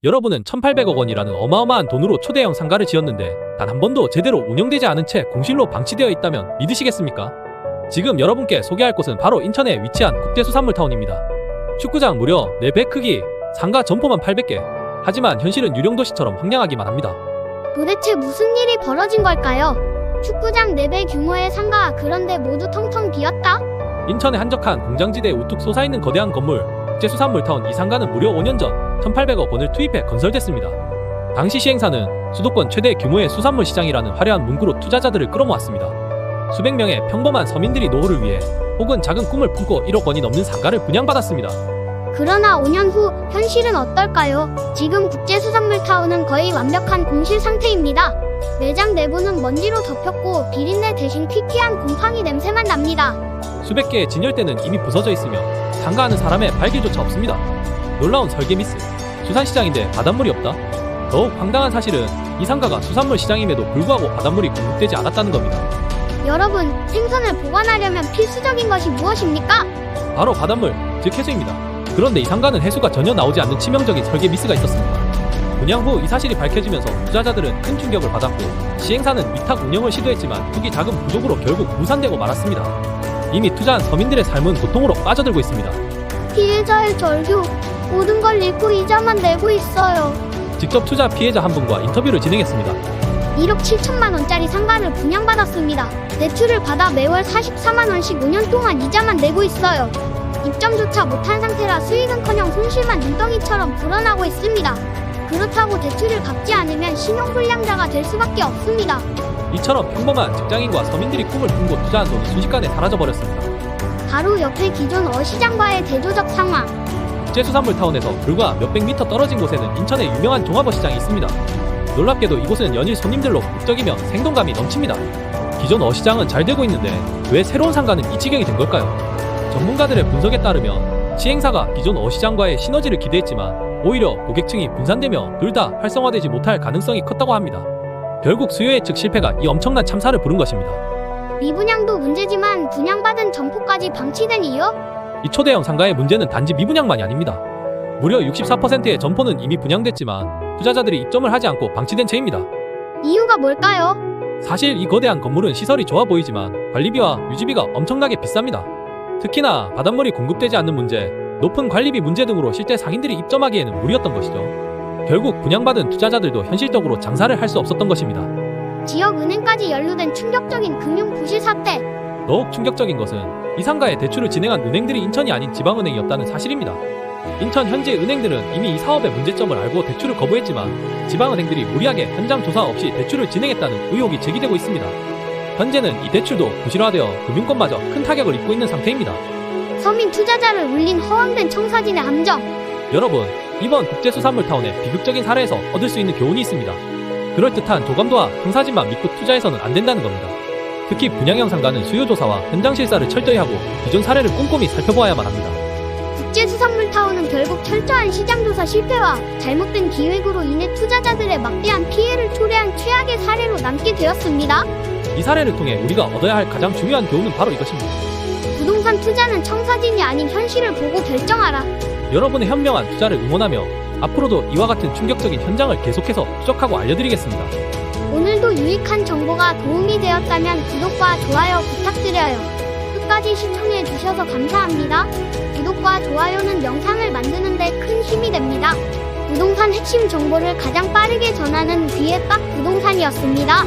여러분은 1,800억 원이라는 어마어마한 돈으로 초대형 상가를 지었는데 단 한 번도 제대로 운영되지 않은 채 공실로 방치되어 있다면 믿으시겠습니까? 지금 여러분께 소개할 곳은 바로 인천에 위치한 국제수산물타운입니다. 축구장 무려 4배 크기, 상가 점포만 800개. 하지만 현실은 유령도시처럼 황량하기만 합니다. 도대체 무슨 일이 벌어진 걸까요? 축구장 4배 규모의 상가, 그런데 모두 텅텅 비었다? 인천의 한적한 공장지대에 우뚝 솟아있는 거대한 건물, 국제수산물타운 이 상가는 무려 5년 전 1,800억 원을 투입해 건설됐습니다. 당시 시행사는 수도권 최대 규모의 수산물 시장이라는 화려한 문구로 투자자들을 끌어모았습니다. 수백 명의 평범한 서민들이 노후를 위해 혹은 작은 꿈을 품고 1억 원이 넘는 상가를 분양받았습니다. 그러나 5년 후 현실은 어떨까요? 지금 국제수산물타운은 거의 완벽한 공실 상태입니다. 매장 내부는 먼지로 덮였고 비린내 대신 퀴퀴한 곰팡이 냄새만 납니다. 수백 개의 진열대는 이미 부서져 있으며 상가하는 사람의 발길조차 없습니다. 놀라운 설계 미스. 수산시장인데 바닷물이 없다? 더욱 황당한 사실은 이 상가가 수산물 시장임에도 불구하고 바닷물이 공급되지 않았다는 겁니다. 여러분, 생선을 보관하려면 필수적인 것이 무엇입니까? 바로 바닷물, 즉 해수입니다. 그런데 이 상가는 해수가 전혀 나오지 않는 치명적인 설계 미스가 있었습니다. 분양 후 이 사실이 밝혀지면서 투자자들은 큰 충격을 받았고 시행사는 위탁 운영을 시도했지만 투기 자금 부족으로 결국 무산되고 말았습니다. 이미 투자한 서민들의 삶은 고통으로 빠져들고 있습니다. 피해자의 절규, 모든 걸 잃고 이자만 내고 있어요. 직접 투자 피해자 한 분과 인터뷰를 진행했습니다. 1억 7천만 원짜리 상가를 분양받았습니다. 대출을 받아 매월 44만 원씩 5년 동안 이자만 내고 있어요. 입점조차 못한 상태라 수익은커녕 손실만 눈덩이처럼 불어나고 있습니다. 그렇다고 대출을 갚지 않으면 신용불량자가 될 수밖에 없습니다. 이처럼 평범한 직장인과 서민들이 꿈을 품고 투자한 돈이 순식간에 사라져버렸습니다. 바로 옆에 기존 어시장과의 대조적 상황. 국제수산물타운에서 불과 몇백 미터 떨어진 곳에는 인천의 유명한 종합어시장이 있습니다. 놀랍게도 이곳은 연일 손님들로 북적이며 생동감이 넘칩니다. 기존 어시장은 잘 되고 있는데 왜 새로운 상가는 이 지경이 된 걸까요? 전문가들의 분석에 따르면 시행사가 기존 어시장과의 시너지를 기대했지만 오히려 고객층이 분산되며 둘 다 활성화되지 못할 가능성이 컸다고 합니다. 결국 수요 예측 실패가 이 엄청난 참사를 부른 것입니다. 미분양도 문제지만 분양받은 점포까지 방치된 이유? 이 초대형 상가의 문제는 단지 미분양만이 아닙니다. 무려 64%의 점포는 이미 분양됐지만 투자자들이 입점을 하지 않고 방치된 채입니다. 이유가 뭘까요? 사실 이 거대한 건물은 시설이 좋아 보이지만 관리비와 유지비가 엄청나게 비쌉니다. 특히나 바닷물이 공급되지 않는 문제, 높은 관리비 문제 등으로 실제 상인들이 입점하기에는 무리였던 것이죠. 결국 분양받은 투자자들도 현실적으로 장사를 할 수 없었던 것입니다. 지역은행까지 연루된 충격적인 금융 부실 사태. 더욱 충격적인 것은 이 상가에 대출을 진행한 은행들이 인천이 아닌 지방은행이었다는 사실입니다. 인천 현지 은행들은 이미 이 사업의 문제점을 알고 대출을 거부했지만 지방은행들이 무리하게 현장 조사 없이 대출을 진행했다는 의혹이 제기되고 있습니다. 현재는 이 대출도 부실화되어 금융권마저 큰 타격을 입고 있는 상태입니다. 서민 투자자를 울린 허황된 청사진의 함정. 여러분, 이번 국제수산물타운의 비극적인 사례에서 얻을 수 있는 교훈이 있습니다. 그럴듯한 도감도와 청사진만 믿고 투자해서는 안 된다는 겁니다. 특히 분양형 상가는 수요조사와 현장 실사를 철저히 하고 기존 사례를 꼼꼼히 살펴보아야만 합니다. 국제수산물타운은 결국 철저한 시장조사 실패와 잘못된 기획으로 인해 투자자들의 막대한 피해를 초래한 최악의 사례로 남게 되었습니다. 이 사례를 통해 우리가 얻어야 할 가장 중요한 교훈은 바로 이것입니다. 부동산 투자는 청사진이 아닌 현실을 보고 결정하라. 여러분의 현명한 투자를 응원하며 앞으로도 이와 같은 충격적인 현장을 계속해서 추적하고 알려드리겠습니다. 오늘도 유익한 정보가 도움이 되었다면 구독과 좋아요 부탁드려요. 끝까지 시청해 주셔서 감사합니다. 구독과 좋아요는 영상을 만드는 데 큰 힘이 됩니다. 부동산 핵심 정보를 가장 빠르게 전하는 귀의 빡 부동산이었습니다.